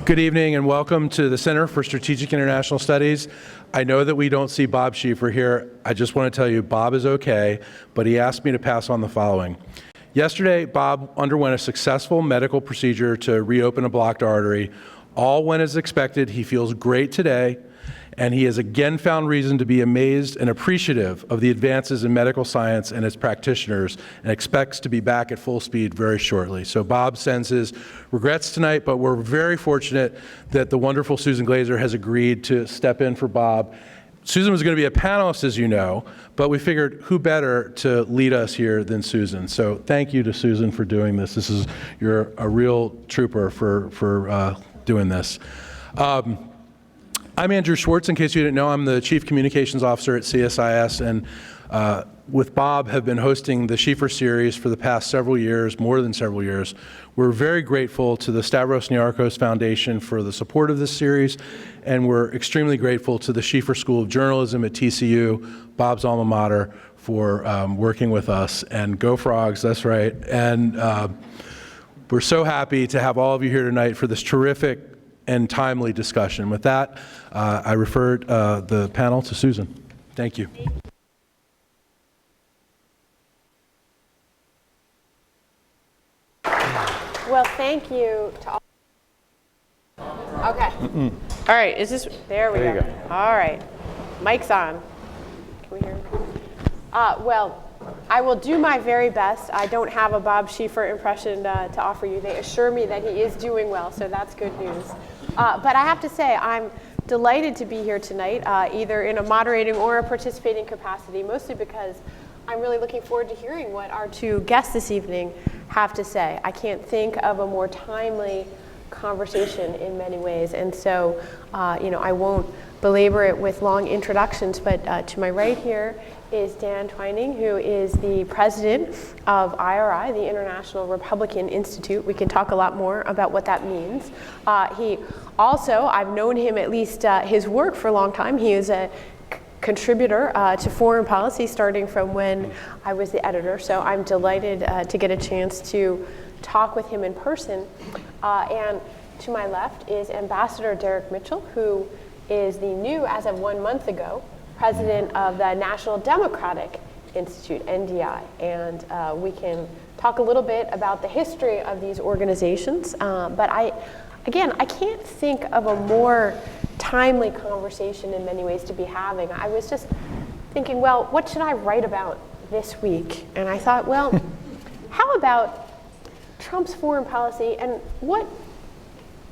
Good evening and welcome to the Center for Strategic International Studies. I know that we don't see Bob Schieffer here. I just want to tell you Bob is okay, but he asked me to pass on the following. Yesterday, Bob underwent a successful medical procedure to reopen a blocked artery. All went as expected. He feels great today, and he has again found reason to be amazed and appreciative of the advances in medical science and its practitioners, and expects to be back at full speed very shortly. So Bob sends his regrets tonight, but we're very fortunate that the wonderful Susan Glazer has agreed to step in for Bob. Susan was going to be a panelist, as you know, but we figured who better to lead us here than Susan. So thank you to Susan for doing this. You're a real trooper for doing this. I'm Andrew Schwartz. In case you didn't know, I'm the Chief Communications Officer at CSIS, and with Bob have been hosting the Schieffer Series for the past several years, more than several years. We're very grateful to the Stavros Niarchos Foundation for the support of this series, and we're extremely grateful to the Schieffer School of Journalism at TCU, Bob's alma mater, for working with us. And go Frogs, that's right. And we're so happy to have all of you here tonight for this terrific and timely discussion. With that, I refer the panel to Susan. Thank you. Well, thank you to all. Okay. All right, is this, there we go. All right, mic's on. Can we hear me? Well, I will do my very best. I don't have a Bob Schieffer impression to offer you. They assure me that he is doing well, so that's good news. But I have to say, I'm delighted to be here tonight, either in a moderating or a participating capacity, mostly because I'm really looking forward to hearing what our two guests this evening have to say. I can't think of a more timely conversation in many ways, and so I won't belabor it with long introductions, but to my right here is Dan Twining, who is the president of IRI, the International Republican Institute. We can talk a lot more about what that means. He also, I've known him, at least his work, for a long time. He is a contributor to foreign policy starting from when I was the editor, so I'm delighted to get a chance to talk with him in person. And to my left is Ambassador Derek Mitchell, who is the new, as of 1 month ago, president of the National Democratic Institute, NDI. And we can talk a little bit about the history of these organizations. But I can't think of a more timely conversation in many ways to be having. I was just thinking, well, what should I write about this week? And I thought, well, how about Trump's foreign policy and what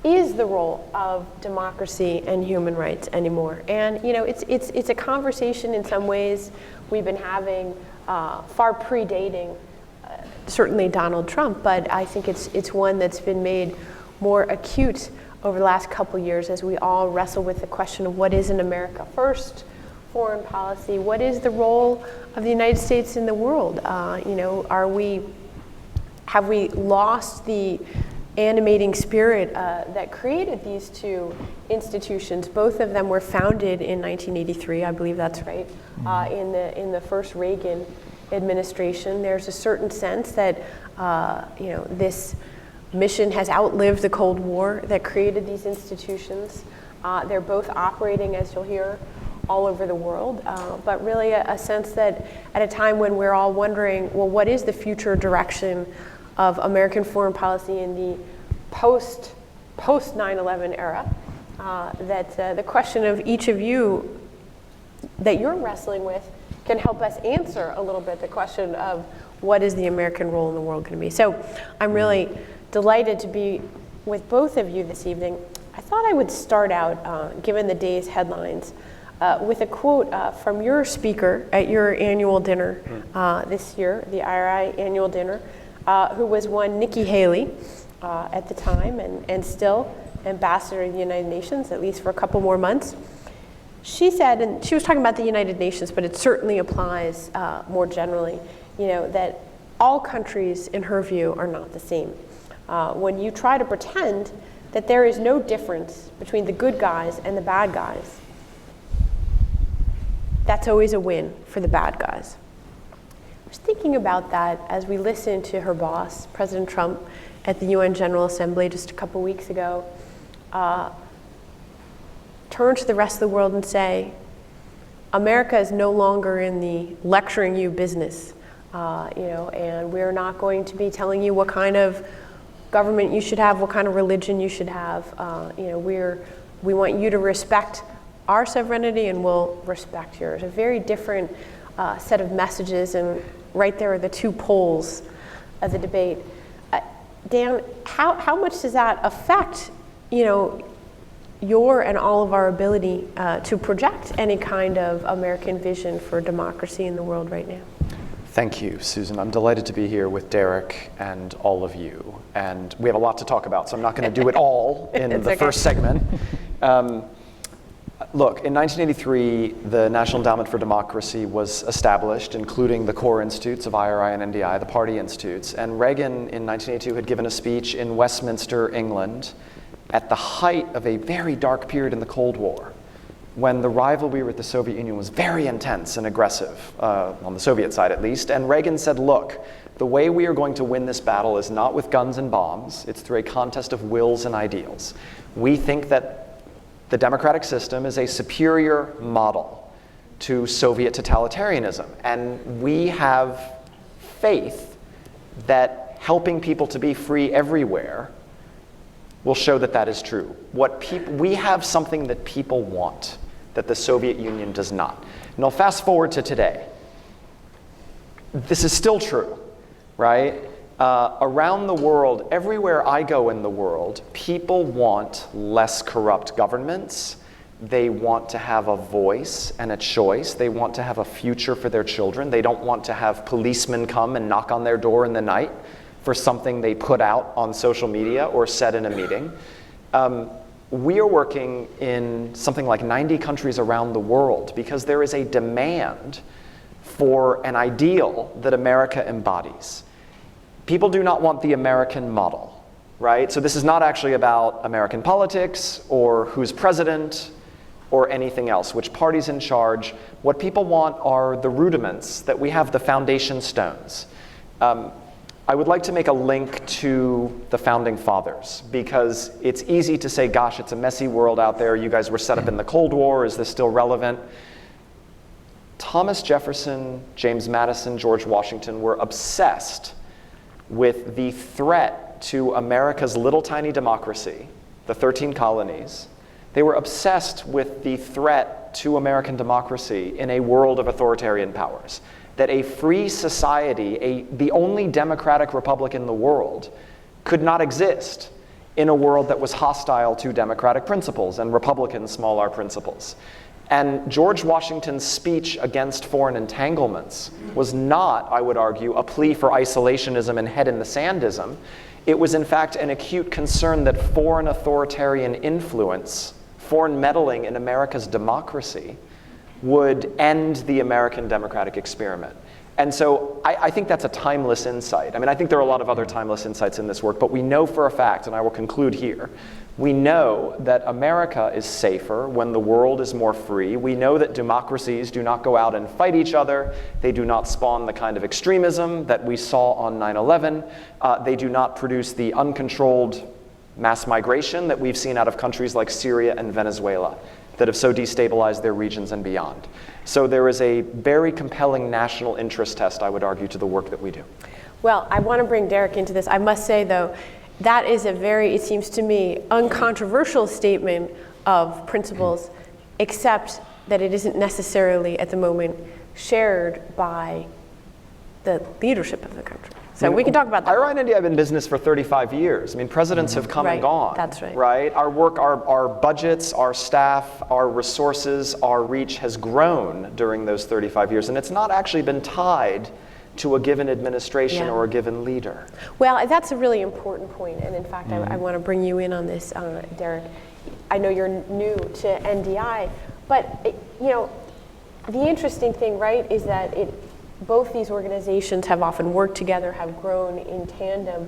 is the role of democracy and human rights anymore? And it's a conversation in some ways we've been having far predating certainly Donald Trump, but I think it's one that's been made more acute over the last couple years as we all wrestle with the question of what is an America first foreign policy, what is the role of the United States in the world? Have we lost the animating spirit that created these two institutions? Both of them were founded in 1983, I believe that's right, in the first Reagan administration. There's a certain sense that this mission has outlived the Cold War that created these institutions. They're both operating, as you'll hear, all over the world, but really a sense that at a time when we're all wondering, well, what is the future direction of American foreign policy in the post 9/11 era, that the question of each of you that you're wrestling with can help us answer a little bit the question of what is the American role in the world going to be. So I'm really delighted to be with both of you this evening. I thought I would start out, given the day's headlines, with a quote from your speaker at your annual dinner this year, the IRI annual dinner, who was one Nikki Haley at the time and still ambassador to the United Nations, at least for a couple more months. She said, and she was talking about the United Nations, but it certainly applies more generally, that all countries, in her view, are not the same. When you try to pretend that there is no difference between the good guys and the bad guys, that's always a win for the bad guys. I was thinking about that as we listened to her boss, President Trump, at the UN General Assembly just a couple weeks ago, turn to the rest of the world and say, America is no longer in the lecturing you business, and we're not going to be telling you what kind of government you should have, what kind of religion you should have. We want you to respect our sovereignty, and we'll respect yours. A very different set of messages, and right there are the two poles of the debate. Dan, how much does that affect, your and all of our ability to project any kind of American vision for democracy in the world right now? Thank you, Susan. I'm delighted to be here with Derek and all of you. And we have a lot to talk about, so I'm not going to do it all in the first segment. Look, in 1983, the National Endowment for Democracy was established, including the core institutes of IRI and NDI, the party institutes. And Reagan, in 1982, had given a speech in Westminster, England, at the height of a very dark period in the Cold War, when the rivalry with the Soviet Union was very intense and aggressive, on the Soviet side at least. And Reagan said, look, the way we are going to win this battle is not with guns and bombs, it's through a contest of wills and ideals. We think that the democratic system is a superior model to Soviet totalitarianism. And we have faith that helping people to be free everywhere will show that that is true. We have something that people want, that the Soviet Union does not. And I'll fast forward to today. This is still true, right? Around the world, everywhere I go in the world, people want less corrupt governments. They want to have a voice and a choice. They want to have a future for their children. They don't want to have policemen come and knock on their door in the night for something they put out on social media or said in a meeting. We are working in something like 90 countries around the world because there is a demand for an ideal that America embodies. People do not want the American model, right? So this is not actually about American politics or who's president or anything else, which party's in charge. What people want are the rudiments, that we have the foundation stones. I would like to make a link to the Founding Fathers, because it's easy to say, gosh, it's a messy world out there. You guys were set up in the Cold War. Is this still relevant? Thomas Jefferson, James Madison, George Washington were obsessed with the threat to America's little tiny democracy, the 13 colonies. They were obsessed with the threat to American democracy in a world of authoritarian powers. That a free society, the only democratic republic in the world, could not exist in a world that was hostile to democratic principles and Republican small r principles. And George Washington's speech against foreign entanglements was not, I would argue, a plea for isolationism and head-in-the-sandism. It was, in fact, an acute concern that foreign authoritarian influence, foreign meddling in America's democracy, would end the American democratic experiment. And so I think that's a timeless insight. I mean, I think there are a lot of other timeless insights in this work, but we know for a fact, and I will conclude here, we know that America is safer when the world is more free. We know that democracies do not go out and fight each other. They do not spawn the kind of extremism that we saw on 9/11. They do not produce the uncontrolled mass migration that we've seen out of countries like Syria and Venezuela that have so destabilized their regions and beyond. So there is a very compelling national interest test, I would argue, to the work that we do. Well, I want to bring Derek into this. I must say, though, that is a very, it seems to me, uncontroversial statement of principles, except that it isn't necessarily, at the moment, shared by the leadership of the country. So we can talk about that. IRI and India have been in business for 35 years. I mean, presidents have come and gone. That's right. Right? Our work, our budgets, our staff, our resources, our reach has grown during those 35 years. And it's not actually been tied to a given administration or a given leader. Well, that's a really important point. And in fact, I want to bring you in on this, Derek. I know you're new to NDI, but the interesting thing, right, is that both these organizations have often worked together, have grown in tandem.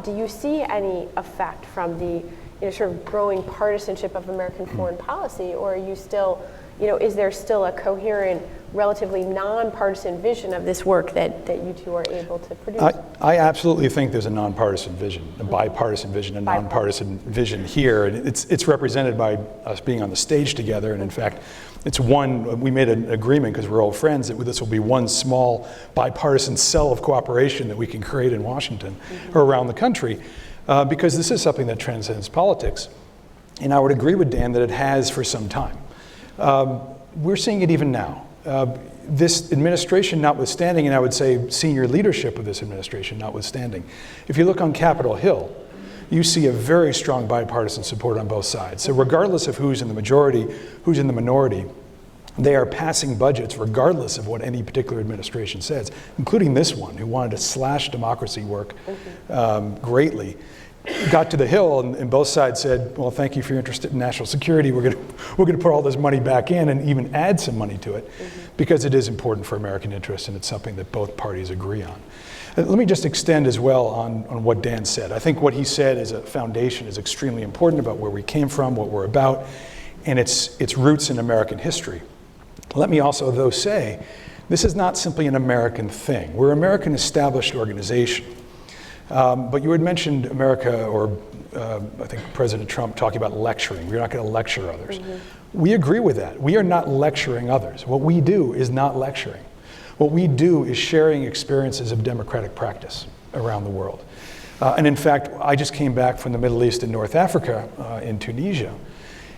Do you see any effect from the sort of growing partisanship of American foreign policy, or are you still, is there still a coherent, relatively nonpartisan vision of this work that you two are able to produce? I absolutely think there's a nonpartisan vision, a bipartisan vision, a nonpartisan vision here. And it's represented by us being on the stage together. And in fact, we made an agreement because we're old friends that this will be one small bipartisan cell of cooperation that we can create in Washington or around the country, because this is something that transcends politics. And I would agree with Dan that it has for some time. We're seeing it even now. This administration notwithstanding, and I would say senior leadership of this administration notwithstanding, if you look on Capitol Hill, you see a very strong bipartisan support on both sides. So regardless of who's in the majority, who's in the minority, they are passing budgets regardless of what any particular administration says, including this one, who wanted to slash democracy work greatly. Got to the Hill, and both sides said, well, thank you for your interest in national security. We're going to put all this money back in and even add some money to it because it is important for American interests, and it's something that both parties agree on. Let me just extend as well on what Dan said. I think what he said as a foundation is extremely important about where we came from, what we're about, and its roots in American history. Let me also, though, say this is not simply an American thing. We're an American established organization. But you had mentioned America, or I think President Trump talking about lecturing. We're not going to lecture others. We agree with that. We are not lecturing others. What we do is not lecturing. What we do is sharing experiences of democratic practice around the world. And in fact, I just came back from the Middle East and North Africa in Tunisia.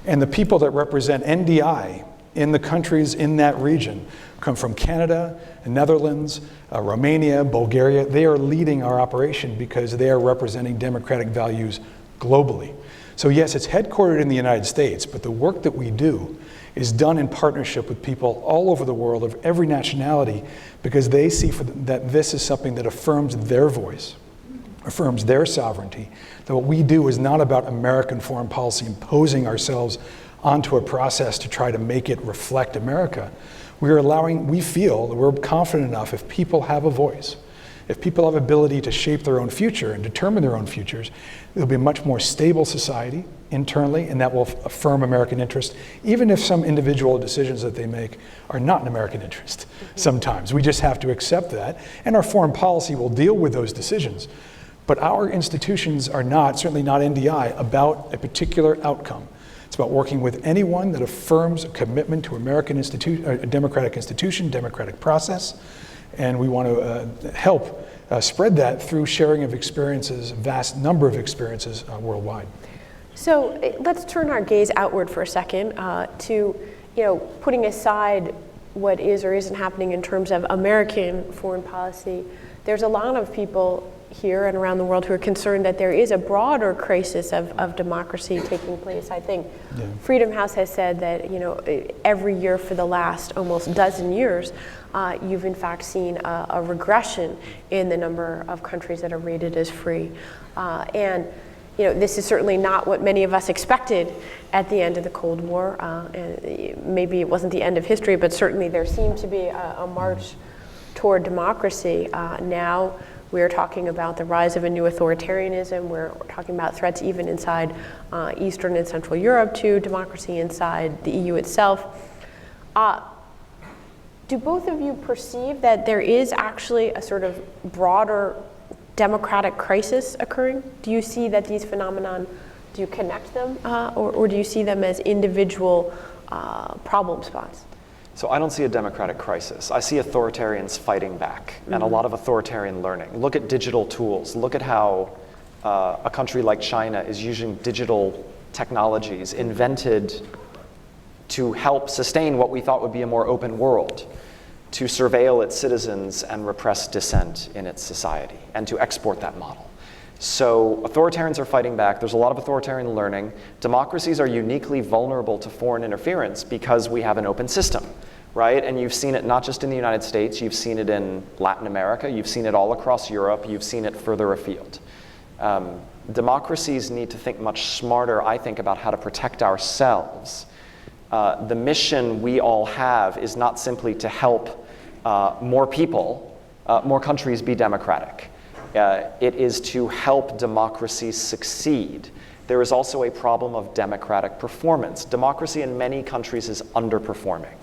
And the people that represent NDI in the countries in that region come from Canada, Netherlands, Romania, Bulgaria. They are leading our operation because they are representing democratic values globally. So yes, it's headquartered in the United States, but the work that we do is done in partnership with people all over the world of every nationality because they see that this is something that affirms their voice, affirms their sovereignty, that what we do is not about American foreign policy imposing ourselves onto a process to try to make it reflect America. We feel that we're confident enough if people have a voice, if people have ability to shape their own future and determine their own futures, there'll be a much more stable society internally, and that will affirm American interest, even if some individual decisions that they make are not in American interest sometimes. We just have to accept that, and our foreign policy will deal with those decisions. But our institutions are not, certainly not NDI, about a particular outcome. It's about working with anyone that affirms a commitment to a democratic institution, democratic process, and we want to help spread that through sharing of experiences, a vast number of experiences worldwide. So let's turn our gaze outward for a second to, putting aside what is or isn't happening in terms of American foreign policy. There's a lot of people here and around the world who are concerned that there is a broader crisis of democracy taking place. I think Freedom House has said that every year for the last almost dozen years, you've in fact seen a regression in the number of countries that are rated as free. And this is certainly not what many of us expected at the end of the Cold War. Maybe it wasn't the end of history, but certainly there seemed to be a march toward democracy. Now we're talking about the rise of a new authoritarianism. We're talking about threats even inside Eastern and Central Europe to democracy, inside the EU itself. Do both of you perceive that there is actually a sort of broader democratic crisis occurring? Do you see that these phenomenon, do you connect them, or do you see them as individual problem spots? So I don't see a democratic crisis. I see authoritarians fighting back and a lot of authoritarian learning. Look at digital tools. Look at how a country like China is using digital technologies invented to help sustain what we thought would be a more open world, to surveil its citizens and repress dissent in its society, and to export that model. So authoritarians are fighting back. There's a lot of authoritarian learning. Democracies are uniquely vulnerable to foreign interference because we have an open system, right? And you've seen it not just in the United States, you've seen it in Latin America, you've seen it all across Europe, you've seen it further afield. Democracies need to think much smarter, I think, about how to protect ourselves. The mission we all have is not simply to help more people, more countries be democratic. It is to help democracies succeed there is also a problem of democratic performance. Democracy in many countries is underperforming,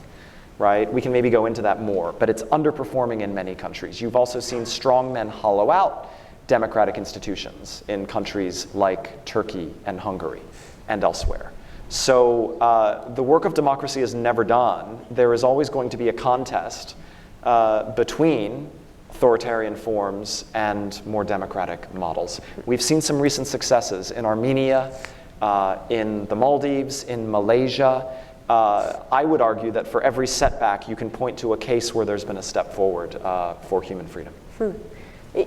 right? We can maybe go into that more, but it's underperforming in many countries. You've also seen strongmen hollow out democratic institutions in countries like Turkey and Hungary and elsewhere. So the work of democracy is never done. There is always going to be a contest between authoritarian forms and more democratic models. We've seen some recent successes in Armenia, in the Maldives, in Malaysia. I would argue that for every setback, you can point to a case where there's been a step forward for human freedom.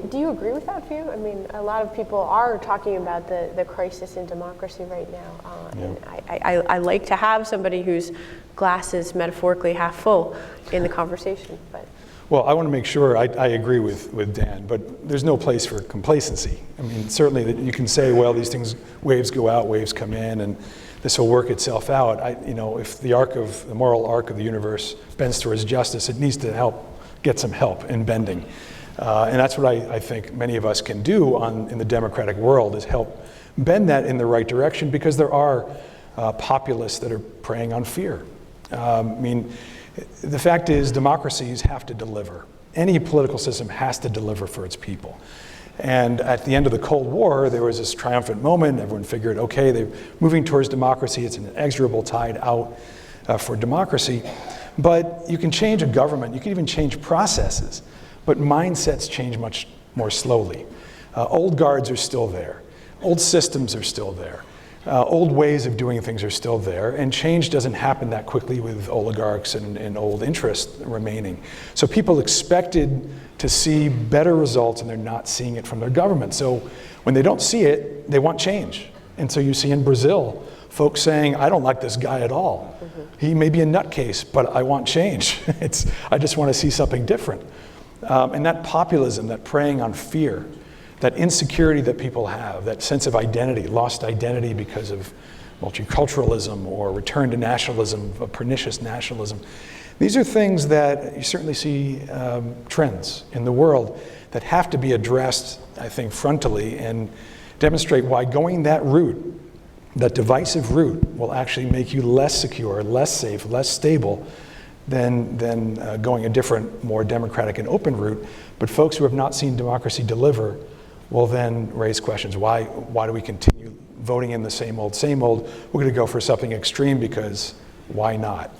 Do you agree with that view? I mean, a lot of people are talking about the crisis in democracy right now. And I like to have somebody whose glass is metaphorically half full in the conversation. But Well, I want to make sure I agree with Dan, but there's no place for complacency. I mean, certainly that you can say, well, these things, waves go out, waves come in, and this will work itself out. If the moral arc of the universe bends towards justice, it needs to get some help in bending. And that's what I think many of us can do in the democratic world, is help bend that in the right direction, because there are populists that are preying on fear. The fact is, democracies have to deliver. Any political system has to deliver for its people. And at the end of the Cold War, there was this triumphant moment. Everyone figured, okay, they're moving towards democracy. It's an inexorable tide out for democracy. But you can change a government. You can even change processes. But mindsets change much more slowly. Old guards are still there. Old systems are still there. Old ways of doing things are still there, and change doesn't happen that quickly with oligarchs and old interests remaining. So people expected to see better results, and they're not seeing it from their government. So when they don't see it, they want change. And so you see in Brazil, folks saying, I don't like this guy at all. He may be a nutcase, but I want change. I just want to see something different. And that populism, that preying on fear, that insecurity that people have, that sense of identity, lost identity because of multiculturalism or return to nationalism, a pernicious nationalism. These are things that you certainly see trends in the world that have to be addressed, I think, frontally, and demonstrate why going that route, that divisive route, will actually make you less secure, less safe, less stable than going a different, more democratic and open route. But folks who have not seen democracy deliver will then raise questions. Why do we continue voting in the same old, same old? We're going to go for something extreme because why not?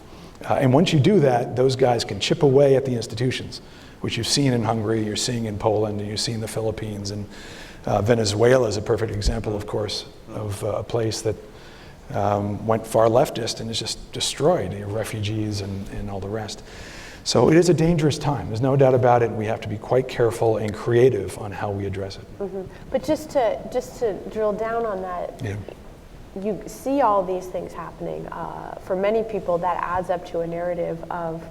And once you do that, those guys can chip away at the institutions, which you've seen in Hungary, you're seeing in Poland, and you've seen in the Philippines. And Venezuela is a perfect example, of course, of a place that went far leftist and is just destroyed, refugees and all the rest. So it is a dangerous time. There's no doubt about it. We have to be quite careful and creative on how we address it. But just to drill down on that, you see all these things happening. For many people, that adds up to a narrative of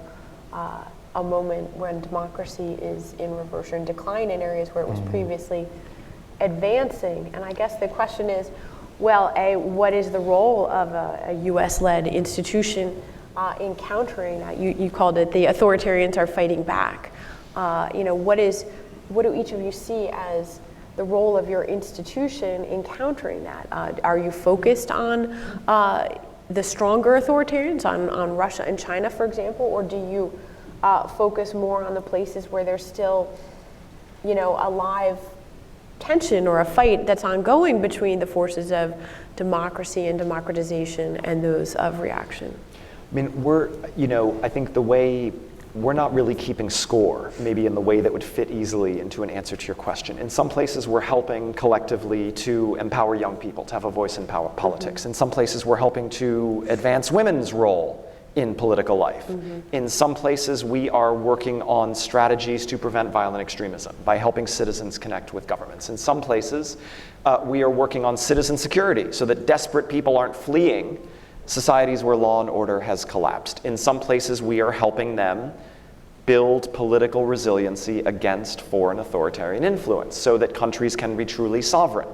a moment when democracy is in reverse or in decline in areas where it was previously advancing. And I guess the question is, well, what is the role of a US-led institution in countering that? You called it the authoritarians are fighting back. What do each of you see as the role of your institution in countering that? Are you focused on the stronger authoritarians, on Russia and China, for example, or do you focus more on the places where there's still, a live tension or a fight that's ongoing between the forces of democracy and democratization and those of reaction? I mean, I think the way we're not really keeping score, maybe in the way that would fit easily into an answer to your question. In some places, we're helping collectively to empower young people to have a voice in politics. In some places, we're helping to advance women's role in political life. In some places, we are working on strategies to prevent violent extremism by helping citizens connect with governments. In some places, we are working on citizen security so that desperate people aren't fleeing societies where law and order has collapsed. In some places, we are helping them build political resiliency against foreign atheritarian influence so that countries can be truly sovereign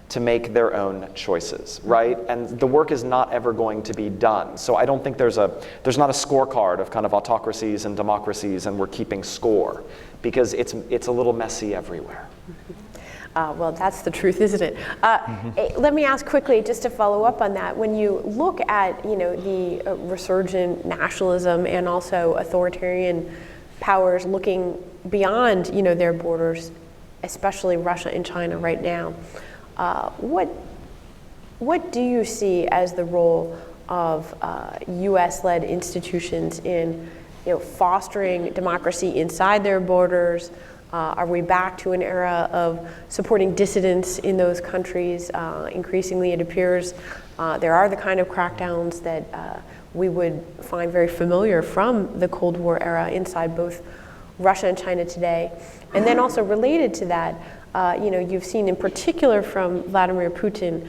to make their own choices, right? And the work is not ever going to be done. So I don't think there's not a scorecard of kind of autocracies and democracies and we're keeping score, because it's a little messy everywhere. Well, that's the truth, isn't it? Let me ask quickly, just to follow up on that. When you look at, the resurgent nationalism and also authoritarian powers looking beyond, their borders, especially Russia and China right now, what do you see as the role of U.S.-led institutions in, fostering democracy inside their borders? Are we back to an era of supporting dissidents in those countries? Increasingly, it appears there are the kind of crackdowns that we would find very familiar from the Cold War era inside both Russia and China today. And then also related to that, you've seen in particular from Vladimir Putin,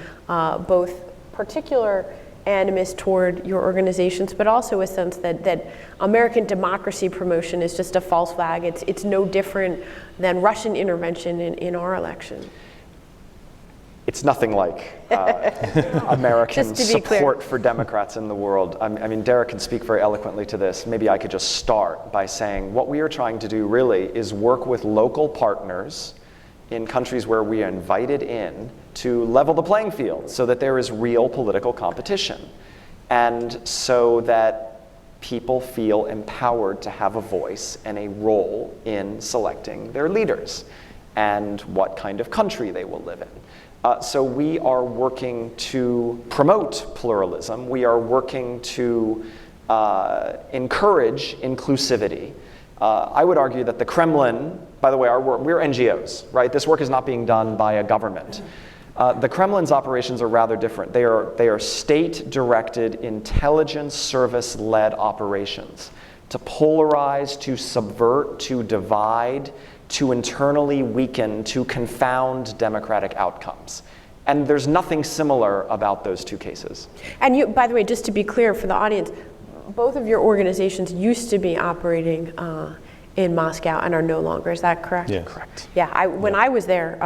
both particular animus toward your organizations, but also a sense that American democracy promotion is just a false flag. It's no different than Russian intervention in our election. It's nothing like American support for Democrats in the world. I mean, Derek can speak very eloquently to this. Maybe I could just start by saying what we are trying to do really is work with local partners in countries where we are invited in to level the playing field so that there is real political competition and so that people feel empowered to have a voice and a role in selecting their leaders and what kind of country they will live in. So we are working to promote pluralism. We are working to encourage inclusivity. I would argue that the Kremlin, by the way, we're NGOs, right? This work is not being done by a government. The Kremlin's operations are rather different. They are state-directed, intelligence service-led operations to polarize, to subvert, to divide, to internally weaken, to confound democratic outcomes. And there's nothing similar about those two cases. And you, by the way, just to be clear for the audience, both of your organizations used to be operating in Moscow and are no longer. Is that correct? Yeah, correct. Yeah, when I was there,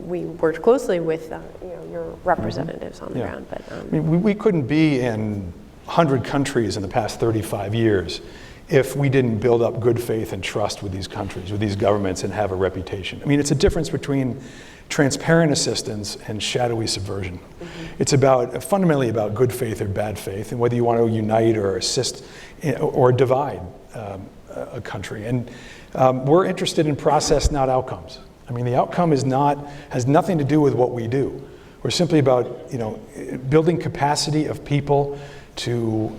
we worked closely with your representatives on the ground. But I mean, we couldn't be in 100 countries in the past 35 years if we didn't build up good faith and trust with these countries, with these governments, and have a reputation. I mean, it's a difference between transparent assistance and shadowy subversion. It's fundamentally about good faith or bad faith, and whether you want to unite or assist or divide a country. And we're interested in process, not outcomes. I mean, the outcome has nothing to do with what we do. We're simply about building capacity of people to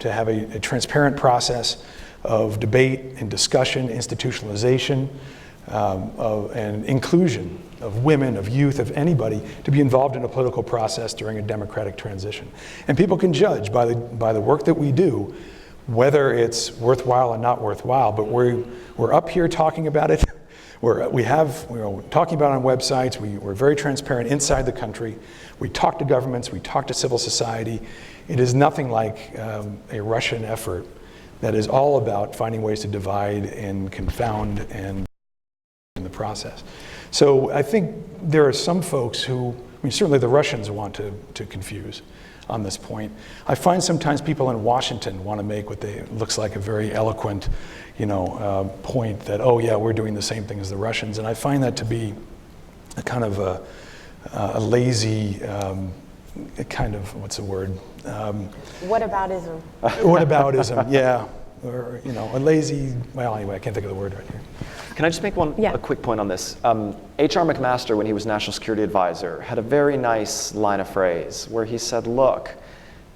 have a transparent process of debate and discussion, institutionalization, and inclusion of women, of youth, of anybody to be involved in a political process during a democratic transition. And people can judge by the work that we do whether it's worthwhile or not worthwhile. But we're up here talking about it. We're talking about it on websites. We're very transparent inside the country. We talk to governments. We talk to civil society. It is nothing like a Russian effort that is all about finding ways to divide and confound and in the process. So I think there are some folks who, certainly the Russians want to confuse on this point. I find sometimes people in Washington want to make what looks like a very eloquent, point that, oh yeah, we're doing the same thing as the Russians, and I find that to be a kind of a lazy, kind of, what's the word? Whataboutism. Whataboutism, yeah. Or, a lazy, well, anyway, I can't think of the word right here. Can I just make a quick point on this? H.R. McMaster, when he was National Security Advisor, had a very nice line of phrase where he said, look,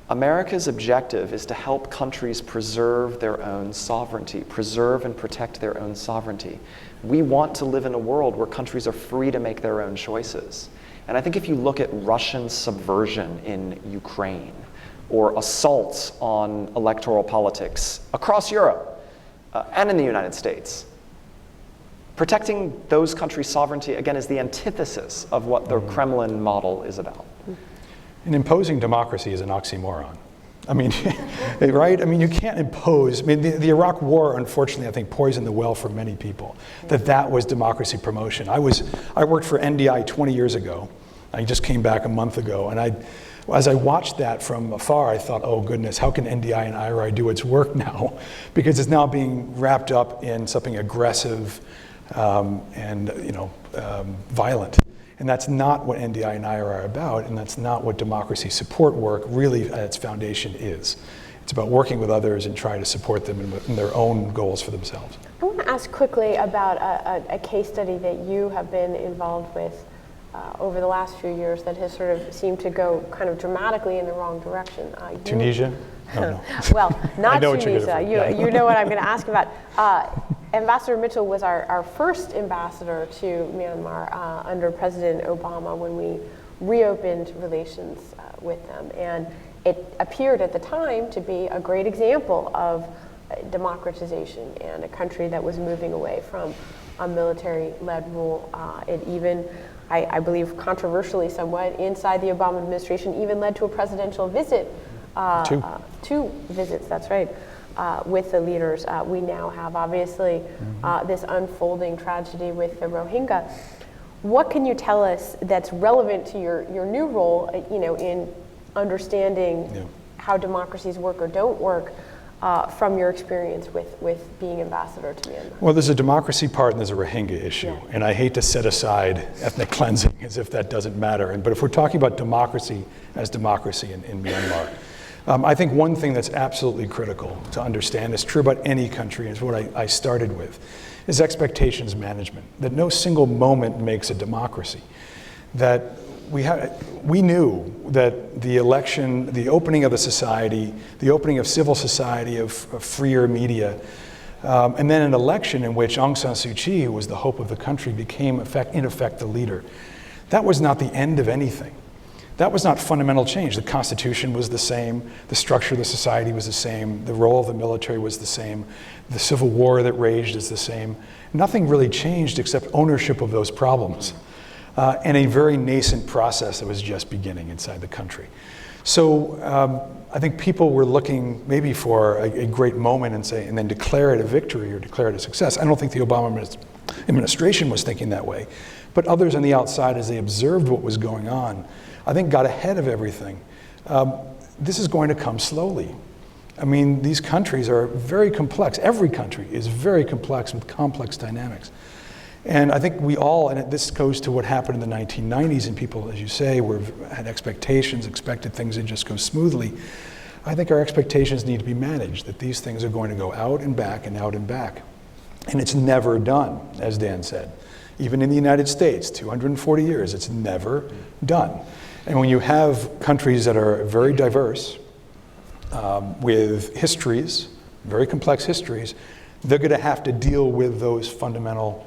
America's objective is to help countries preserve their own sovereignty, preserve and protect their own sovereignty. We want to live in a world where countries are free to make their own choices. And I think if you look at Russian subversion in Ukraine, or assaults on electoral politics across Europe and in the United States, protecting those countries' sovereignty, again, is the antithesis of what the Kremlin model is about. And imposing democracy is an oxymoron. I mean, right? I mean, you can't impose. I mean, the Iraq War, unfortunately, I think poisoned the well for many people, that was democracy promotion. I worked for NDI 20 years ago. I just came back a month ago, and as I watched that from afar, I thought, oh goodness, how can NDI and IRI do its work now? Because it's now being wrapped up in something aggressive, and violent. And that's not what NDI and IRA are about, and that's not what democracy support work really at its foundation is. It's about working with others and trying to support them in their own goals for themselves. I want to ask quickly about a case study that you have been involved with over the last few years that has sort of seemed to go kind of dramatically in the wrong direction. Tunisia? No. Well, not I know what you're Tunisia. gonna You know what I'm going to ask about. Ambassador Mitchell was our first ambassador to Myanmar under President Obama when we reopened relations with them. And it appeared at the time to be a great example of democratization and a country that was moving away from a military-led rule. It even, I believe controversially somewhat, inside the Obama administration even led to a presidential visit. Two visits, that's right, with the leaders. We now have obviously this unfolding tragedy with the Rohingya. What can you tell us that's relevant to your new role, in understanding how democracies work or don't work from your experience with being ambassador to Myanmar? Well, there's a democracy part and there's a Rohingya issue. Yeah. And I hate to set aside ethnic cleansing as if that doesn't matter. But if we're talking about democracy as democracy in Myanmar, I think one thing that's absolutely critical to understand, is true about any country, is what I started with, is expectations management. That no single moment makes a democracy. That we knew that the election, the opening of the society, the opening of civil society, of freer media, and then an election in which Aung San Suu Kyi, who was the hope of the country, became in effect the leader. That was not the end of anything. That was not fundamental change. The Constitution was the same, the structure of the society was the same, the role of the military was the same, the civil war that raged is the same. Nothing really changed except ownership of those problems. And a very nascent process that was just beginning inside the country. So I think people were looking maybe for a great moment and then declare it a victory or declare it a success. I don't think the Obama administration was thinking that way, but others on the outside, as they observed what was going on, I think got ahead of everything. This is going to come slowly. I mean, these countries are very complex. Every country is very complex with complex dynamics. And I think we all, and this goes to what happened in the 1990s, and people, as you say, had expectations, expected things to just go smoothly. I think our expectations need to be managed, that these things are going to go out and back and out and back. And it's never done, as Dan said. Even in the United States, 240 years, it's never done. And when you have countries that are very diverse, with histories, very complex histories, they're going to have to deal with those fundamental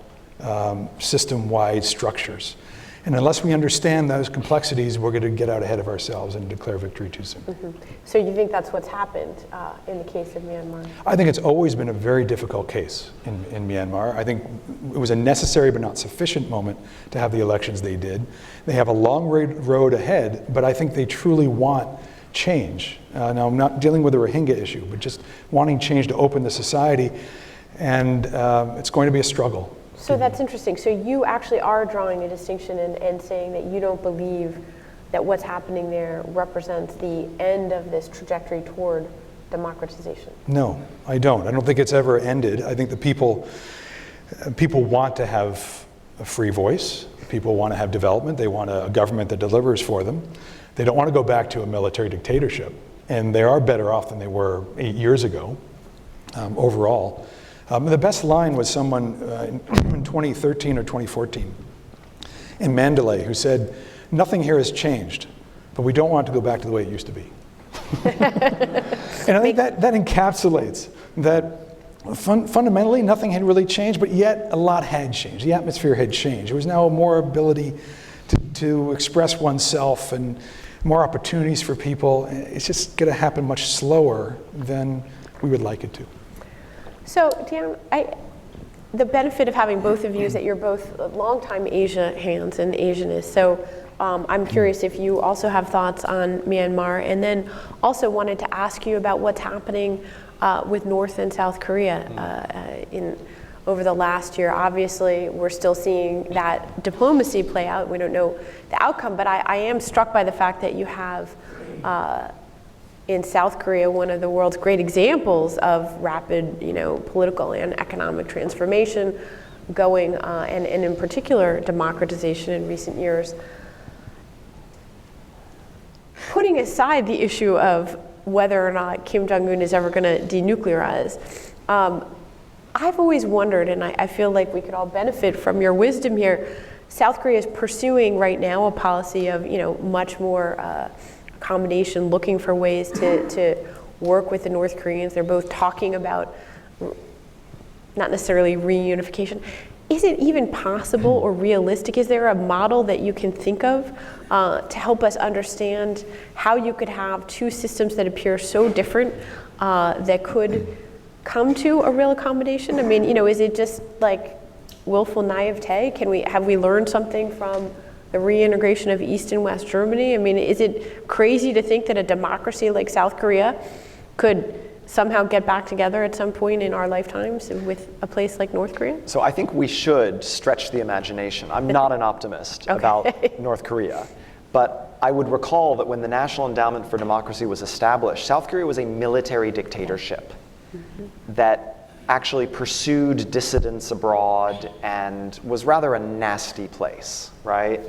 system-wide structures. And unless we understand those complexities, we're going to get out ahead of ourselves and declare victory too soon. Mm-hmm. So you think that's what's happened in the case of Myanmar? I think it's always been a very difficult case in Myanmar. I think it was a necessary but not sufficient moment to have the elections they did. They have a long road ahead, but I think they truly want change. Now, I'm not dealing with the Rohingya issue, but just wanting change to open the society, and it's going to be a struggle. So that's interesting. So you actually are drawing a distinction and saying that you don't believe that what's happening there represents the end of this trajectory toward democratization. No, I don't. I don't think it's ever ended. I think the people want to have a free voice. People want to have development. They want a government that delivers for them. They don't want to go back to a military dictatorship. And they are better off than they were 8 years ago, overall. The best line was someone in 2013 or 2014 in Mandalay who said, "Nothing here has changed, but we don't want it to go back to the way it used to be." And I think that encapsulates that fundamentally nothing had really changed, but yet a lot had changed. The atmosphere had changed. There was now more ability to express oneself and more opportunities for people. It's just going to happen much slower than we would like it to. So, Dan, the benefit of having both of you is that you're both longtime Asia hands and Asianists. So I'm curious if you also have thoughts on Myanmar, and then also wanted to ask you about what's happening with North and South Korea over the last year. Obviously, we're still seeing that diplomacy play out. We don't know the outcome, but I am struck by the fact that you have in South Korea, one of the world's great examples of rapid, political and economic transformation, going, and in particular democratization in recent years. Putting aside the issue of whether or not Kim Jong-un is ever going to denuclearize, I've always wondered, and I feel like we could all benefit from your wisdom here. South Korea is pursuing right now a policy of, much more accommodation, looking for ways to work with the North Koreans. They're both talking about not necessarily reunification. Is it even possible or realistic? Is there a model that you can think of to help us understand how you could have two systems that appear so different that could come to a real accommodation? I mean, is it just like willful naivete? Have we learned something from the reintegration of East and West Germany? I mean, is it crazy to think that a democracy like South Korea could somehow get back together at some point in our lifetimes with a place like North Korea? So I think we should stretch the imagination. I'm not an optimist about North Korea, but I would recall that when the National Endowment for Democracy was established, South Korea was a military dictatorship that actually pursued dissidents abroad and was rather a nasty place, right?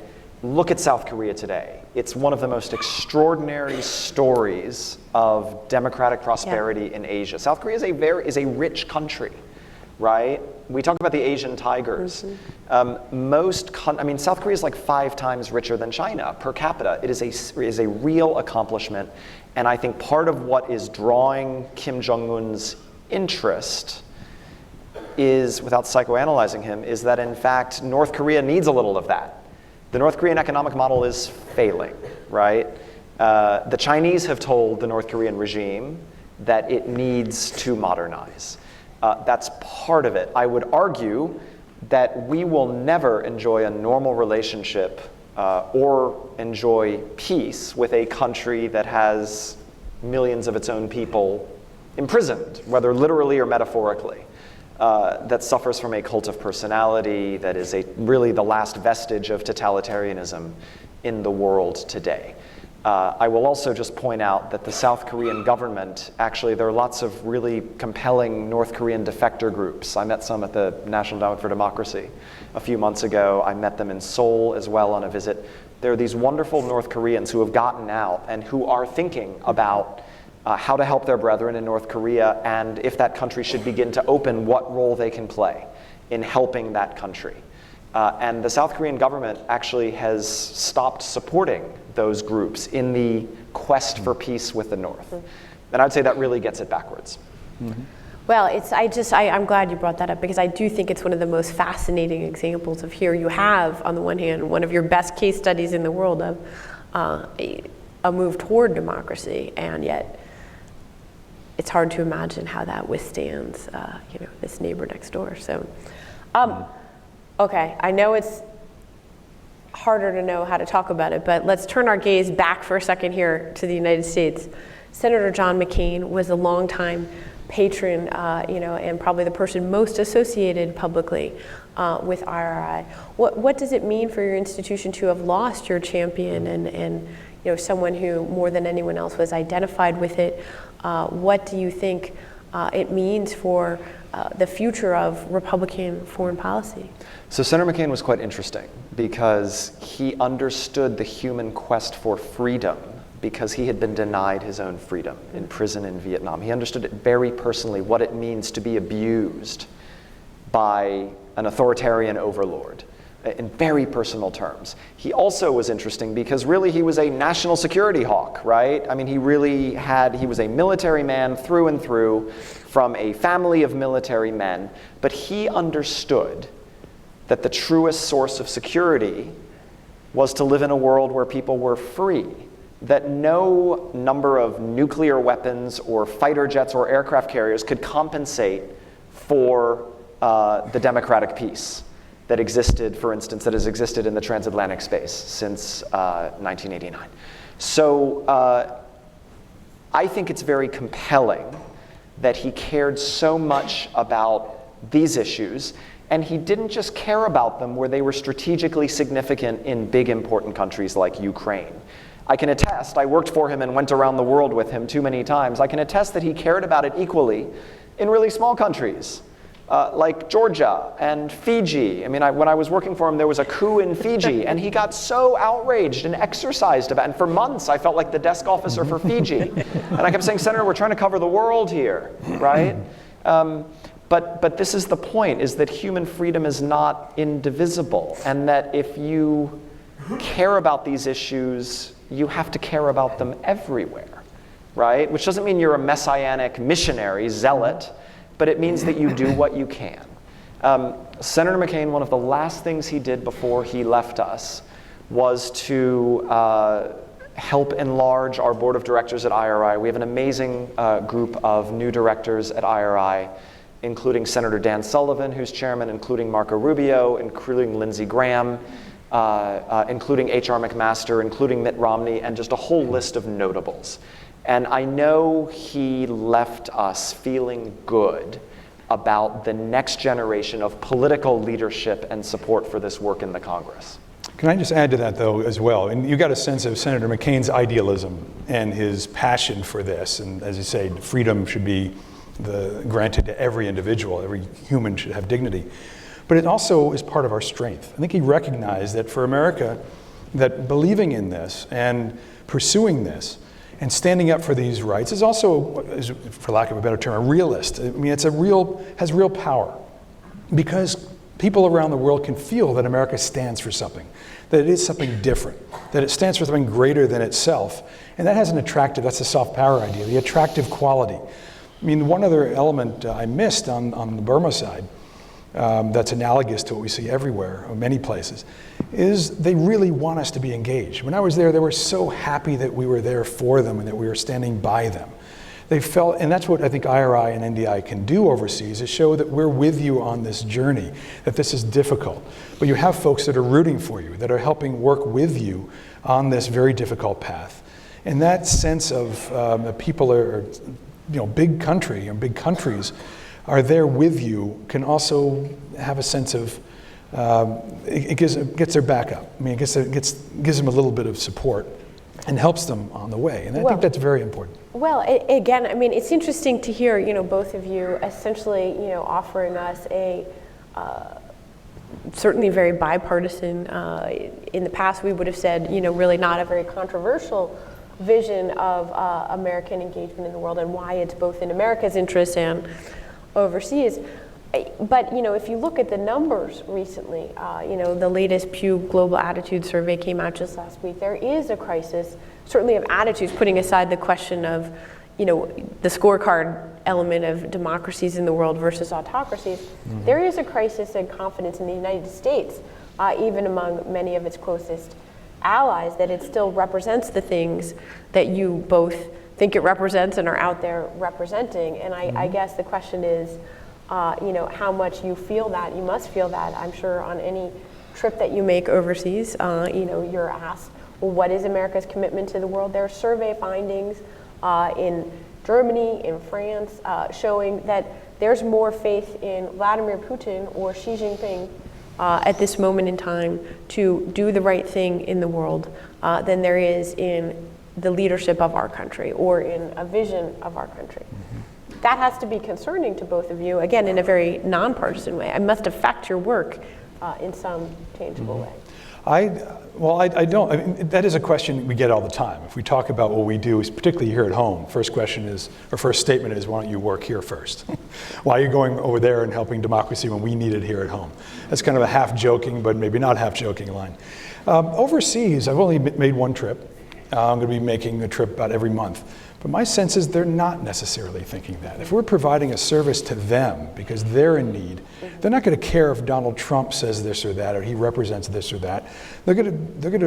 Look at South Korea today. It's one of the most extraordinary stories of democratic prosperity in Asia. South Korea is a rich country, right? We talk about the Asian tigers. South Korea is like 5 times richer than China per capita. It is a real accomplishment, and I think part of what is drawing Kim Jong-un's interest is, without psychoanalyzing him, is that in fact North Korea needs a little of that. The North Korean economic model is failing, right? The Chinese have told the North Korean regime that it needs to modernize. That's part of it. I would argue that we will never enjoy a normal relationship or enjoy peace with a country that has millions of its own people imprisoned, whether literally or metaphorically. That suffers from a cult of personality, that is really the last vestige of totalitarianism in the world today. I will also just point out that the South Korean government, actually there are lots of really compelling North Korean defector groups. I met some at the National Endowment for Democracy a few months ago. I met them in Seoul as well on a visit. There are these wonderful North Koreans who have gotten out and who are thinking about how to help their brethren in North Korea, and if that country should begin to open, what role they can play in helping that country. And the South Korean government actually has stopped supporting those groups in the quest for peace with the North. And I'd say that really gets it backwards. Well, I'm glad you brought that up, because I do think it's one of the most fascinating examples of here you have, on the one hand, one of your best case studies in the world of a move toward democracy, and yet it's hard to imagine how that withstands, this neighbor next door. So, okay, I know it's harder to know how to talk about it, but let's turn our gaze back for a second here to the United States. Senator John McCain was a longtime patron, and probably the person most associated publicly with IRI. What does it mean for your institution to have lost your champion and someone who more than anyone else was identified with it? What do you think it means for the future of Republican foreign policy? So Senator McCain was quite interesting because he understood the human quest for freedom because he had been denied his own freedom in prison in Vietnam. He understood it very personally, what it means to be abused by an authoritarian overlord in very personal terms. He also was interesting because really he was a national security hawk, right? I mean, he was a military man through and through from a family of military men, but he understood that the truest source of security was to live in a world where people were free, that no number of nuclear weapons or fighter jets or aircraft carriers could compensate for the democratic peace that existed, for instance, that has existed in the transatlantic space since 1989. So I think it's very compelling that he cared so much about these issues, and he didn't just care about them where they were strategically significant in big important countries like Ukraine. I can attest, I worked for him and went around the world with him too many times, I can attest that he cared about it equally in really small countries. like Georgia and Fiji. I mean, when I was working for him, there was a coup in Fiji, and he got so outraged and exercised about it. And for months, I felt like the desk officer for Fiji. And I kept saying, Senator, we're trying to cover the world here, right? But this is the point, is that human freedom is not indivisible, and that if you care about these issues, you have to care about them everywhere, right? Which doesn't mean you're a messianic missionary, zealot, but it means that you do what you can. Senator McCain, one of the last things he did before he left us was to help enlarge our board of directors at IRI. We have an amazing group of new directors at IRI, including Senator Dan Sullivan, who's chairman, including Marco Rubio, including Lindsey Graham, including H.R. McMaster, including Mitt Romney, and just a whole list of notables. And I know he left us feeling good about the next generation of political leadership and support for this work in the Congress. Can I just add to that, though, as well? And you got a sense of Senator McCain's idealism and his passion for this. And as you say, freedom should be granted to every individual. Every human should have dignity. But it also is part of our strength. I think he recognized that for America, that believing in this and pursuing this and standing up for these rights is also, for lack of a better term, a realist. I mean, has real power, because people around the world can feel that America stands for something, that it is something different, that it stands for something greater than itself. And that has that's a soft power idea, the attractive quality. I mean, one other element I missed on the Burma side, that's analogous to what we see everywhere, or many places, is they really want us to be engaged. When I was there, they were so happy that we were there for them and that we were standing by them. They felt, and that's what I think IRI and NDI can do overseas, is show that we're with you on this journey, that this is difficult. But you have folks that are rooting for you, that are helping work with you on this very difficult path. And that sense of that people are, big country and big countries are there with you can also have a sense of, it gets their back up. I mean, gives them a little bit of support and helps them on the way. And I think that's very important. Well, again, I mean, it's interesting to hear, both of you essentially, offering us a certainly very bipartisan, in the past we would have said, really not a very controversial vision of American engagement in the world and why it's both in America's interest and overseas. But if you look at the numbers recently, the latest Pew Global Attitude Survey came out just last week. There is a crisis, certainly of attitudes, putting aside the question of, the scorecard element of democracies in the world versus autocracies. Mm-hmm. There is a crisis in confidence in the United States, even among many of its closest allies, that it still represents the things that you both think it represents and are out there representing. And I guess the question is, how much you feel that. You must feel that, I'm sure, on any trip that you make overseas. You're asked, well, what is America's commitment to the world? There are survey findings in Germany, in France, showing that there's more faith in Vladimir Putin or Xi Jinping at this moment in time to do the right thing in the world than there is in the leadership of our country or in a vision of our country. Mm-hmm. That has to be concerning to both of you, again, in a very nonpartisan way. It must affect your work in some tangible way. I don't. I mean, that is a question we get all the time. If we talk about what we do, particularly here at home, first statement is, why don't you work here first? Why are you going over there and helping democracy when we need it here at home? That's kind of a half joking, but maybe not half joking line. Overseas, I've only made one trip. I'm going to be making a trip about every month. But my sense is they're not necessarily thinking that. If we're providing a service to them because they're in need, they're not going to care if Donald Trump says this or that or he represents this or that. They're going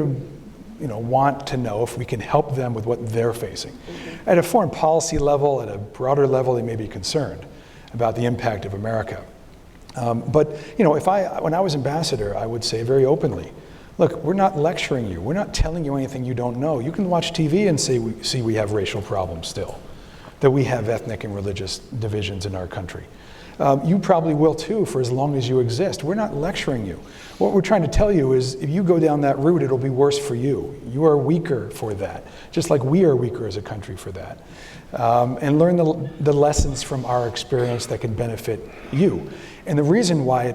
to want to know if we can help them with what they're facing. Mm-hmm. At a foreign policy level, at a broader level, they may be concerned about the impact of America. But when I was ambassador, I would say very openly, look, we're not lecturing you. We're not telling you anything you don't know. You can watch TV and see we have racial problems still, that we have ethnic and religious divisions in our country. You probably will too for as long as you exist. We're not lecturing you. What we're trying to tell you is if you go down that route, it'll be worse for you. You are weaker for that, just like we are weaker as a country for that. And learn the lessons from our experience that can benefit you. And the reason why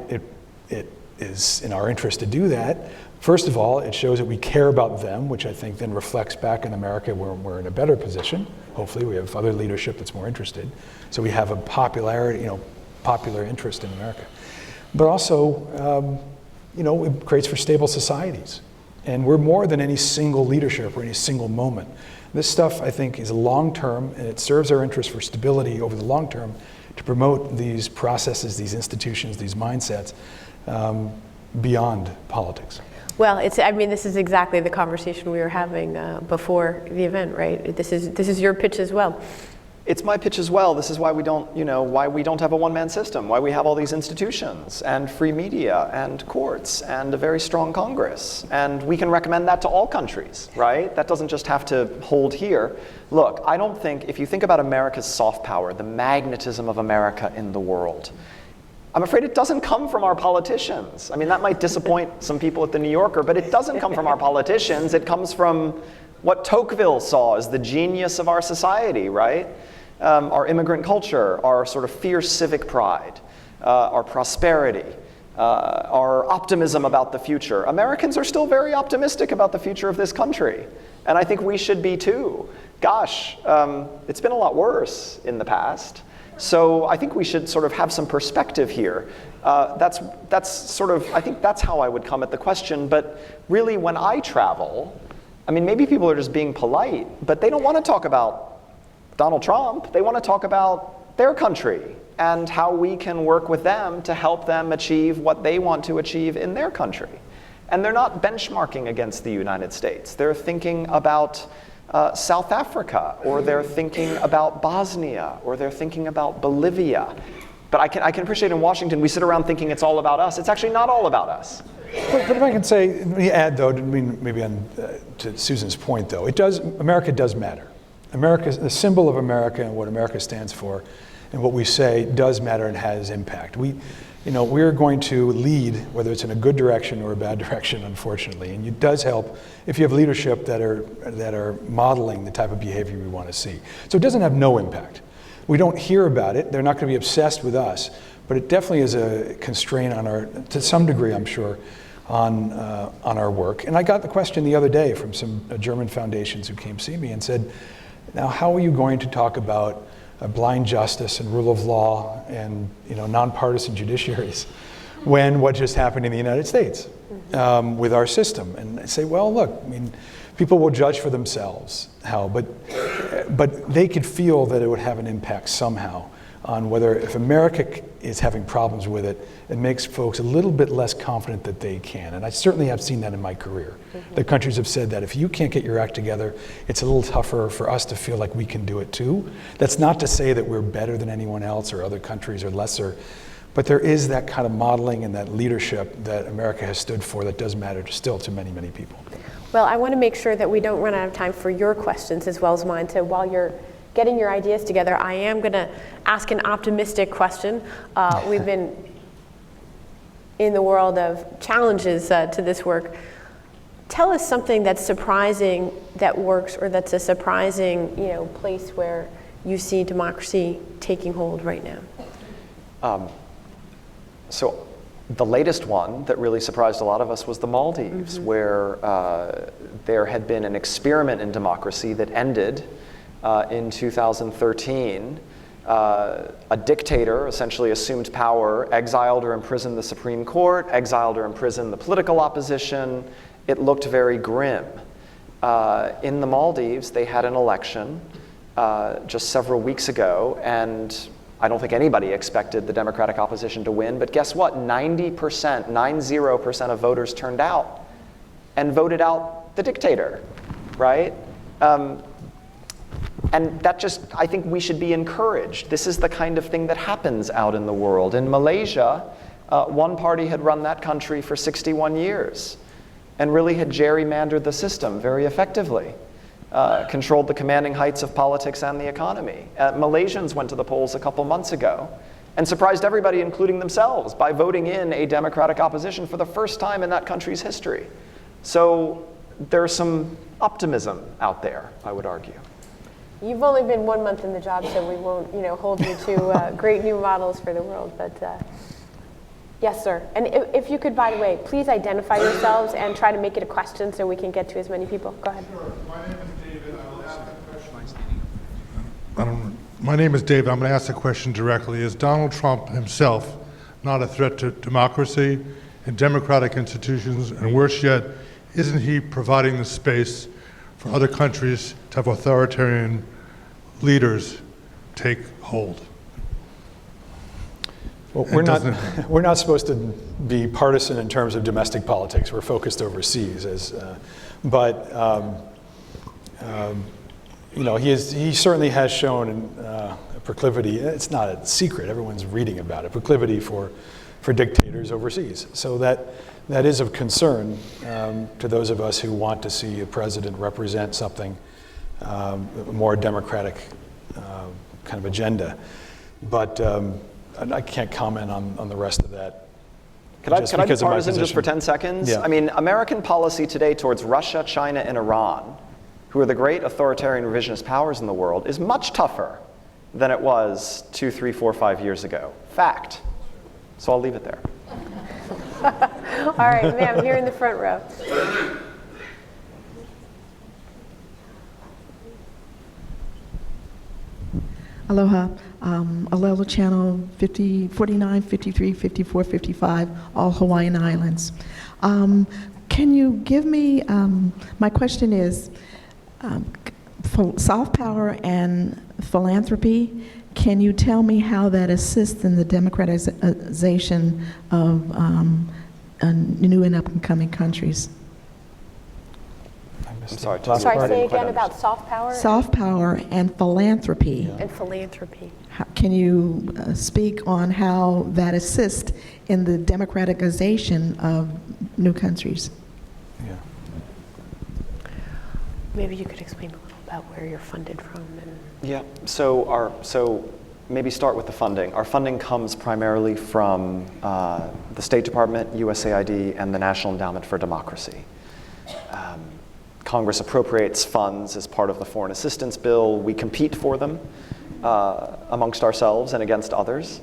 it is in our interest to do that, first of all, it shows that we care about them, which I think then reflects back in America where we're in a better position. Hopefully we have other leadership that's more interested. So we have a popular interest in America. But also, it creates for stable societies. And we're more than any single leadership or any single moment. This stuff, I think, is long-term, and it serves our interest for stability over the long term to promote these processes, these institutions, these mindsets beyond politics. Well, this is exactly the conversation we were having before the event, right? This is your pitch as well. It's my pitch as well. This is why we don't have a one-man system, why we have all these institutions and free media and courts and a very strong Congress. And we can recommend that to all countries, right? That doesn't just have to hold here. Look, I don't think, if you think about America's soft power, the magnetism of America in the world, I'm afraid it doesn't come from our politicians. I mean, that might disappoint some people at the New Yorker, but it doesn't come from our politicians. It comes from what Tocqueville saw as the genius of our society, right? Our immigrant culture, our sort of fierce civic pride, our prosperity, our optimism about the future. Americans are still very optimistic about the future of this country, and I think we should be too. Gosh, it's been a lot worse in the past, so I think we should sort of have some perspective here. That's sort of, I think that's how I would come at the question, but really when I travel, I mean, maybe people are just being polite, but they don't want to talk about Donald Trump. They want to talk about their country and how we can work with them to help them achieve what they want to achieve in their country. And they're not benchmarking against the United States. They're thinking about South Africa, or they're thinking about Bosnia, or they're thinking about Bolivia. But I can appreciate in Washington, we sit around thinking it's all about us. It's actually not all about us. But if I can say, let me add though, maybe to Susan's point though, America does matter. The symbol of America and what America stands for and what we say does matter and has impact. We're going to lead, whether it's in a good direction or a bad direction, unfortunately. And it does help if you have leadership that are modeling the type of behavior we want to see. So it doesn't have no impact. We don't hear about it. They're not going to be obsessed with us. But it definitely is a constraint to some degree, I'm sure, on our work. And I got the question the other day from some German foundations who came see me and said, now how are you going to talk about blind justice and rule of law and nonpartisan judiciaries when what just happened in the United States with our system? And I say, well, look, people will judge for themselves but they could feel that it would have an impact somehow on whether, if America is having problems with it, it makes folks a little bit less confident that they can. And I certainly have seen that in my career. Mm-hmm. The countries have said that if you can't get your act together, it's a little tougher for us to feel like we can do it too. That's not to say that we're better than anyone else or other countries or lesser, but there is that kind of modeling and that leadership that America has stood for that does matter still to many, many people. Well, I want to make sure that we don't run out of time for your questions as well as mine. So while you're getting your ideas together, I am going to ask an optimistic question. We've been in the world of challenges to this work. Tell us something that's surprising that works, or that's a surprising, place where you see democracy taking hold right now. So the latest one that really surprised a lot of us was the Maldives, mm-hmm. where there had been an experiment in democracy that ended in 2013. A dictator essentially assumed power, exiled or imprisoned the Supreme Court, exiled or imprisoned the political opposition. It looked very grim. In the Maldives, they had an election just several weeks ago, and I don't think anybody expected the Democratic opposition to win, but guess what? 90% of voters turned out and voted out the dictator, right? And that I think we should be encouraged. This is the kind of thing that happens out in the world. In Malaysia, one party had run that country for 61 years and really had gerrymandered the system very effectively, controlled the commanding heights of politics and the economy. Malaysians went to the polls a couple months ago, and surprised everybody, including themselves, by voting in a Democratic opposition for the first time in that country's history. So there's some optimism out there, I would argue. You've only been 1 month in the job, so we won't, hold you to great new models for the world. But yes, sir. And if you could, by the way, please identify yourselves and try to make it a question so we can get to as many people. Go ahead. Sure. My name is David. I will ask a question. My name is David. I'm going to ask a question directly. Is Donald Trump himself not a threat to democracy and democratic institutions? And worse yet, isn't he providing the space for other countries to have authoritarian leaders take hold? Well, we're not supposed to be partisan in terms of domestic politics. We're focused overseas, he certainly has shown a proclivity. It's not a secret; everyone's reading about it. Proclivity for dictators overseas. So that is of concern to those of us who want to see a president represent something a more democratic kind of agenda. But I can't comment on the rest of that. Could I be partisan just for 10 seconds? Yeah. I mean, American policy today towards Russia, China, and Iran, who are the great authoritarian revisionist powers in the world, is much tougher than it was 2, 3, 4, 5 years ago. Fact. So I'll leave it there. All right, ma'am, here in the front row. Aloha. Alelo Channel 50, 49, 53, 54, 55, all Hawaiian Islands. Can you give me, my question is, soft power and philanthropy, can you tell me how that assists in the democratization of new and up-and-coming countries? I'm sorry. Say again about soft power? Soft power and philanthropy. And philanthropy. Can you speak on how that assists in the democratization of new countries? Yeah. Maybe you could explain a little about where you're funded from. Yeah, so maybe start with the funding. Our funding comes primarily from the State Department, USAID, and the National Endowment for Democracy. Congress appropriates funds as part of the foreign assistance bill. We compete for them amongst ourselves and against others.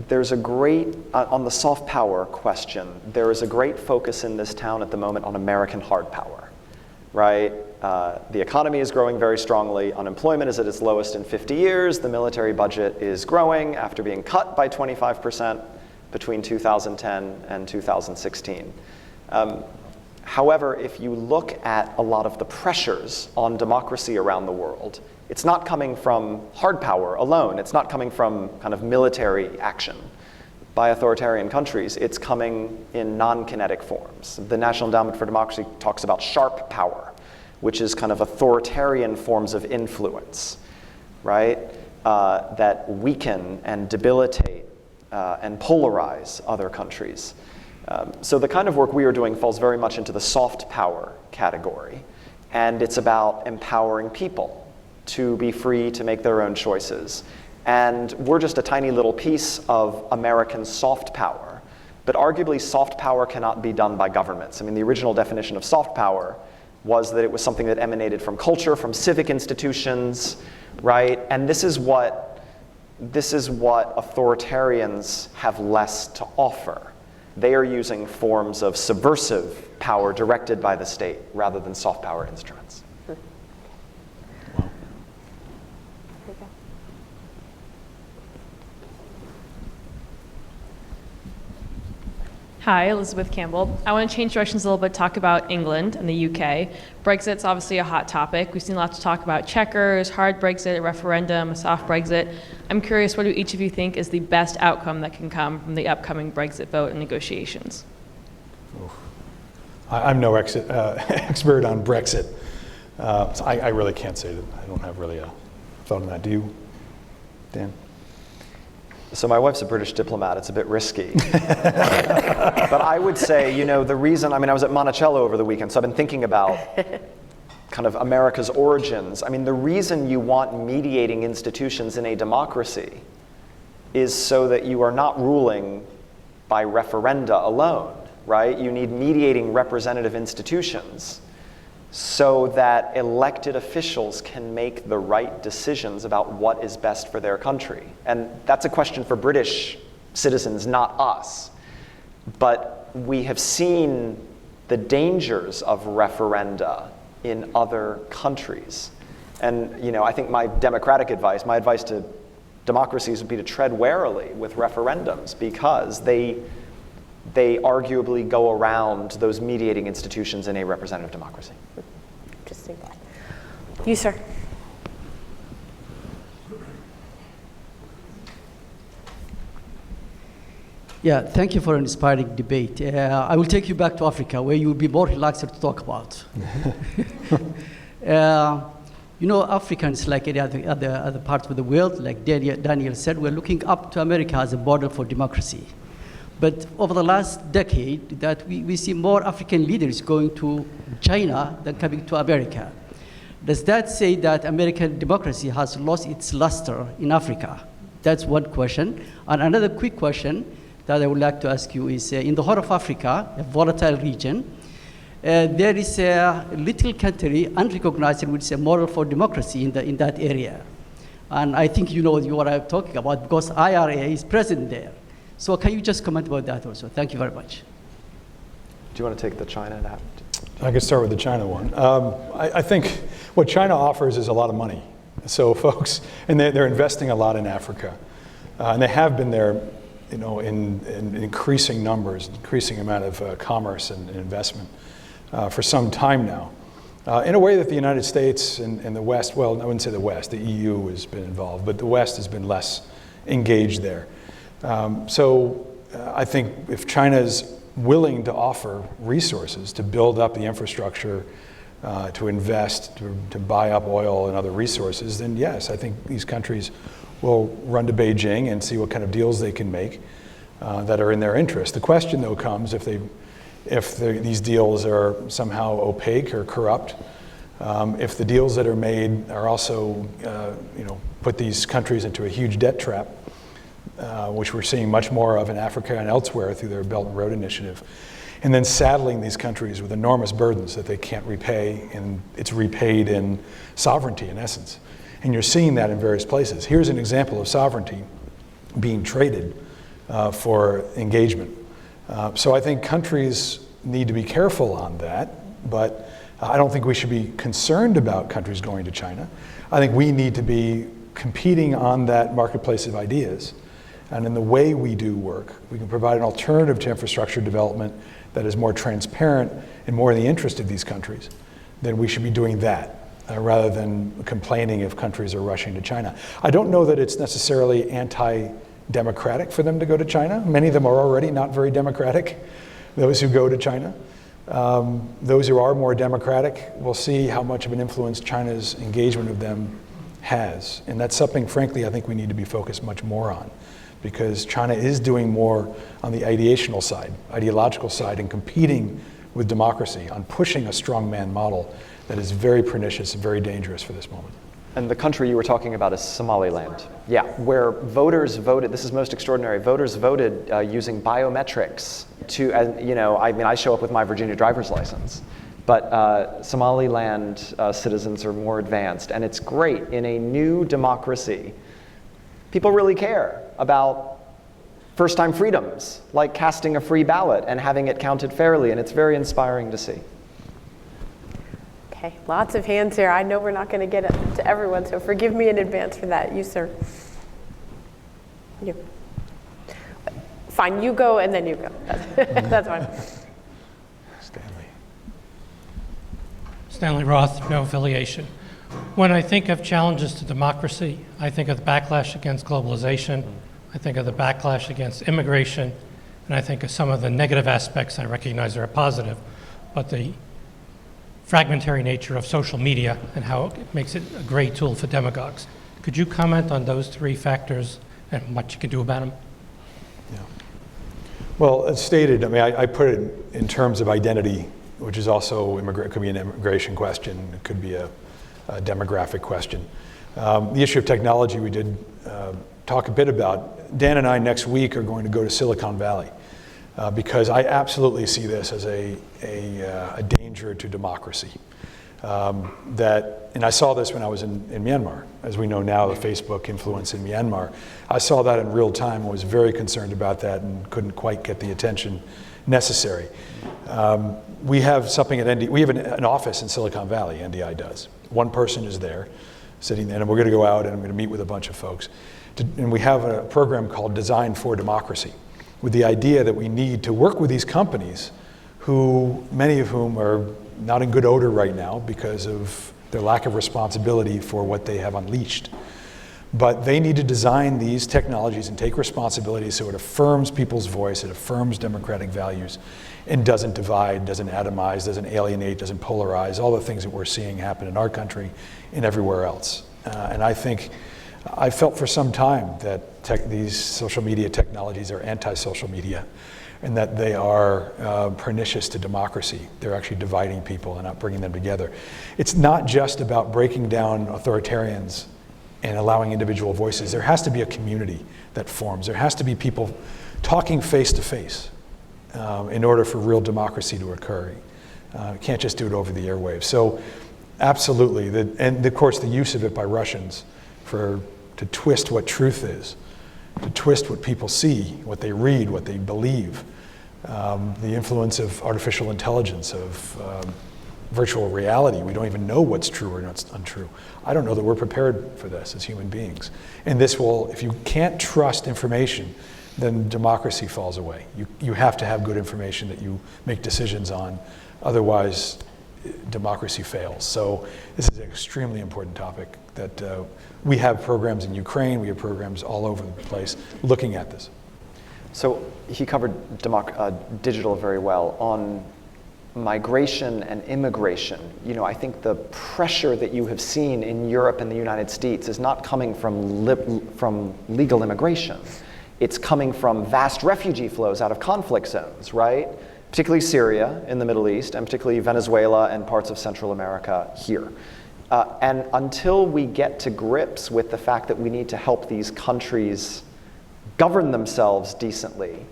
There's a great, on the soft power question, there is a great focus in this town at the moment on American hard power, right? The economy is growing very strongly. Unemployment is at its lowest in 50 years. The military budget is growing after being cut by 25% between 2010 and 2016. However, if you look at a lot of the pressures on democracy around the world, it's not coming from hard power alone. It's not coming from kind of military action by authoritarian countries. It's coming in non-kinetic forms. The National Endowment for Democracy talks about sharp power, which is kind of authoritarian forms of influence, right? That weaken and debilitate and polarize other countries. So the kind of work we are doing falls very much into the soft power category, and it's about empowering people to be free to make their own choices. And we're just a tiny little piece of American soft power, but arguably soft power cannot be done by governments. I mean, the original definition of soft power was that it was something that emanated from culture, from civic institutions, right? And this is what authoritarians have less to offer. They are using forms of subversive power directed by the state rather than soft power instruments. Hi, Elizabeth Campbell. I want to change directions a little bit, talk about England and the UK. Brexit's obviously a hot topic. We've seen lots of talk about checkers, hard Brexit, a referendum, a soft Brexit. I'm curious, what do each of you think is the best outcome that can come from the upcoming Brexit vote and negotiations? I'm no expert on Brexit, so I really can't say that. I don't have really a thought on that. Do you, Dan? So my wife's a British diplomat. It's a bit risky. But I would say, the reason, I was at Monticello over the weekend, so I've been thinking about kind of America's origins. I mean, the reason you want mediating institutions in a democracy is so that you are not ruling by referenda alone, right? You need mediating representative institutions so that elected officials can make the right decisions about what is best for their country. And that's a question for British citizens, not us. But we have seen the dangers of referenda in other countries. And I think my advice to democracies would be to tread warily with referendums, because they arguably go around those mediating institutions in a representative democracy. Interesting. You, sir. Yeah, thank you for an inspiring debate. I will take you back to Africa, where you will be more relaxed to talk about. Africans, like any other parts of the world, like Daniel said, we're looking up to America as a model for democracy. But over the last decade, that we see more African leaders going to China than coming to America. Does that say that American democracy has lost its luster in Africa? That's one question. And another quick question that I would like to ask you is, in the Horn of Africa, a volatile region, there is a little country, unrecognized, which is a model for democracy in that area. And I think you know what I'm talking about, because IRA is present there. So can you just comment about that also? Thank you very much. Do you want to take the China now? I can start with the China one. I think what China offers is a lot of money. So folks, and they're investing a lot in Africa. And they have been there, in increasing numbers, increasing amount of commerce and investment for some time now. In a way that the United States and the West, well, I wouldn't say the West, the EU has been involved, but the West has been less engaged there. I think if China's willing to offer resources to build up the infrastructure, to invest, to buy up oil and other resources, then yes, I think these countries will run to Beijing and see what kind of deals they can make that are in their interest. The question, though, comes if these deals are somehow opaque or corrupt, if the deals that are made are also, put these countries into a huge debt trap, which we're seeing much more of in Africa and elsewhere through their Belt and Road Initiative, and then saddling these countries with enormous burdens that they can't repay, and it's repaid in sovereignty, in essence. And you're seeing that in various places. Here's an example of sovereignty being traded for engagement. So I think countries need to be careful on that, but I don't think we should be concerned about countries going to China. I think we need to be competing on that marketplace of ideas. And in the way we do work, we can provide an alternative to infrastructure development that is more transparent and more in the interest of these countries. Then we should be doing that rather than complaining if countries are rushing to China. I don't know that it's necessarily anti-democratic for them to go to China. Many of them are already not very democratic, those who go to China. Those who are more democratic, we'll see how much of an influence China's engagement of them has. And that's something, frankly, I think we need to be focused much more on, because China is doing more on the ideational side, ideological side, and competing with democracy on pushing a strongman model that is very pernicious and very dangerous for this moment. And the country you were talking about is Somaliland. Yeah, where voters voted, this is most extraordinary, voters voted using biometrics to, I show up with my Virginia driver's license, but Somaliland citizens are more advanced, and it's great. In a new democracy, people really care about first-time freedoms, like casting a free ballot and having it counted fairly, and it's very inspiring to see. Okay, lots of hands here. I know we're not going to get it to everyone, so forgive me in advance for that. You, sir. You. Fine, you go and then you go. That's fine. Stanley Roth, no affiliation. When I think of challenges to democracy, I think of the backlash against globalization, I think of the backlash against immigration, and I think of some of the negative aspects I recognize are positive, but the fragmentary nature of social media and how it makes it a great tool for demagogues. Could you comment on those three factors and what you can do about them? Yeah. Well, as stated, I put it in terms of identity which is also could be an immigration question, it could be a demographic question. The issue of technology we did talk a bit about. Dan and I next week are going to go to Silicon Valley because I absolutely see this as a danger to democracy. And I saw this when I was in Myanmar. As we know now, the Facebook influence in Myanmar. I saw that in real time and was very concerned about that and couldn't quite get the attention necessary. We have something at NDI, we have an office in Silicon Valley, NDI does. One person is there, sitting there, and we're going to go out and I'm going to meet with a bunch of folks. And we have a program called Design for Democracy, with the idea that we need to work with these companies who, many of whom are not in good odor right now because of their lack of responsibility for what they have unleashed. But they need to design these technologies and take responsibility so it affirms people's voice, it affirms democratic values, and doesn't divide, doesn't atomize, doesn't alienate, doesn't polarize, all the things that we're seeing happen in our country and everywhere else. And I think, I felt for some time that these social media technologies are anti-social media, and that they are pernicious to democracy. They're actually dividing people and not bringing them together. It's not just about breaking down authoritarians and allowing individual voices. There has to be a community that forms. There has to be people talking face to face in order for real democracy to occur. You can't just do it over the airwaves. So absolutely, and of course the use of it by Russians to twist what truth is, to twist what people see, what they read, what they believe, the influence of artificial intelligence, of virtual reality. We don't even know what's true or what's untrue. I don't know that we're prepared for this as human beings. And this will, if you can't trust information, then democracy falls away. You have to have good information that you make decisions on, otherwise democracy fails. So this is an extremely important topic that we have programs in Ukraine, we have programs all over the place looking at this. So he covered digital very well. On migration and immigration, I think the pressure that you have seen in Europe and the United States is not coming from legal immigration. It's coming from vast refugee flows out of conflict zones, right? Particularly Syria in the Middle East, and particularly Venezuela and parts of Central America here. And until we get to grips with the fact that we need to help these countries govern themselves decently,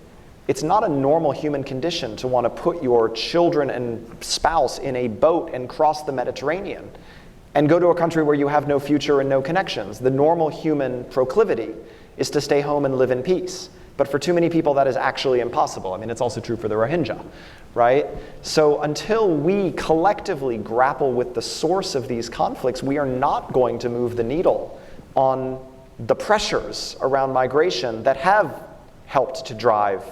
it's not a normal human condition to want to put your children and spouse in a boat and cross the Mediterranean and go to a country where you have no future and no connections. The normal human proclivity is to stay home and live in peace. But for too many people, that is actually impossible. I mean, it's also true for the Rohingya, right? So until we collectively grapple with the source of these conflicts, we are not going to move the needle on the pressures around migration that have helped to drive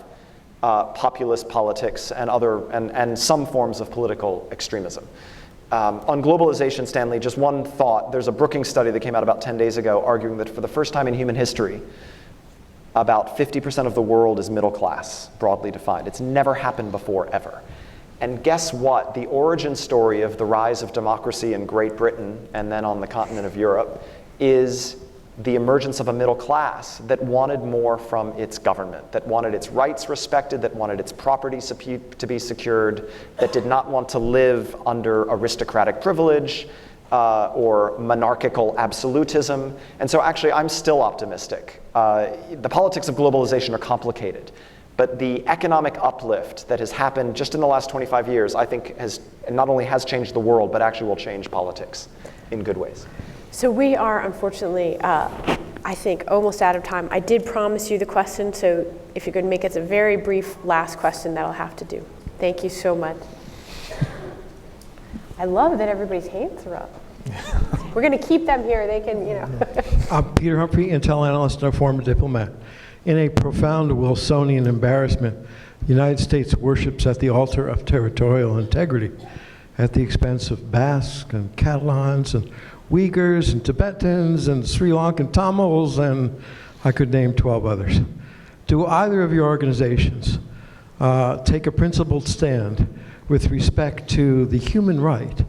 populist politics and some forms of political extremism. On globalization, Stanley, just one thought. There's a Brookings study that came out about 10 days ago arguing that for the first time in human history, about 50% of the world is middle class, broadly defined. It's never happened before, ever. And guess what? The origin story of the rise of democracy in Great Britain and then on the continent of Europe is the emergence of a middle class that wanted more from its government, that wanted its rights respected, that wanted its property to be secured, that did not want to live under aristocratic privilege or monarchical absolutism. And so actually, I'm still optimistic. The politics of globalization are complicated, but the economic uplift that has happened just in the last 25 years, I think not only has changed the world, but actually will change politics in good ways. So we are, unfortunately, I think, almost out of time. I did promise you the question, so if you could make it a very brief last question, that'll have to do. Thank you so much. I love that everybody's hands are up. We're going to keep them here. They can, I'm Peter Humphrey, Intel analyst and a former diplomat. In a profound Wilsonian embarrassment, the United States worships at the altar of territorial integrity at the expense of Basques and Catalans and Uyghurs and Tibetans and Sri Lankan Tamils, and I could name 12 others. Do either of your organizations take a principled stand with respect to the human right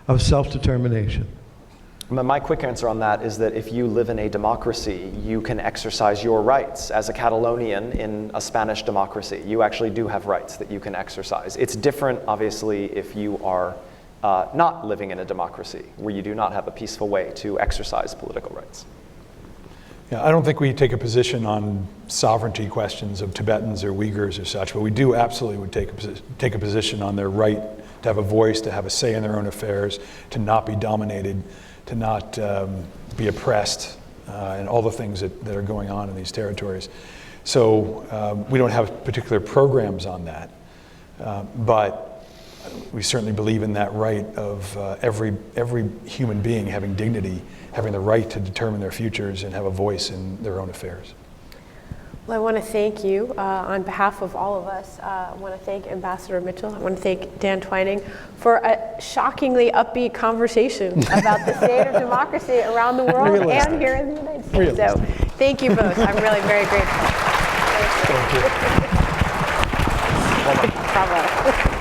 of self-determination? My quick answer on that is that if you live in a democracy, you can exercise your rights. As a Catalonian in a Spanish democracy, you actually do have rights that you can exercise. It's different, obviously, if you are not living in a democracy, where you do not have a peaceful way to exercise political rights. Yeah, I don't think we take a position on sovereignty questions of Tibetans or Uyghurs or such, but we do absolutely would take a position on their right to have a voice, to have a say in their own affairs, to not be dominated, to not be oppressed, and all the things that are going on in these territories. So we don't have particular programs on that, but we certainly believe in that right of every human being having dignity, having the right to determine their futures and have a voice in their own affairs. Well, I want to thank you on behalf of all of us. I want to thank Ambassador Mitchell. I want to thank Dan Twining for a shockingly upbeat conversation about the state of democracy around the world and here in the United States. So thank you both. I'm really very grateful. Thank you. Bravo.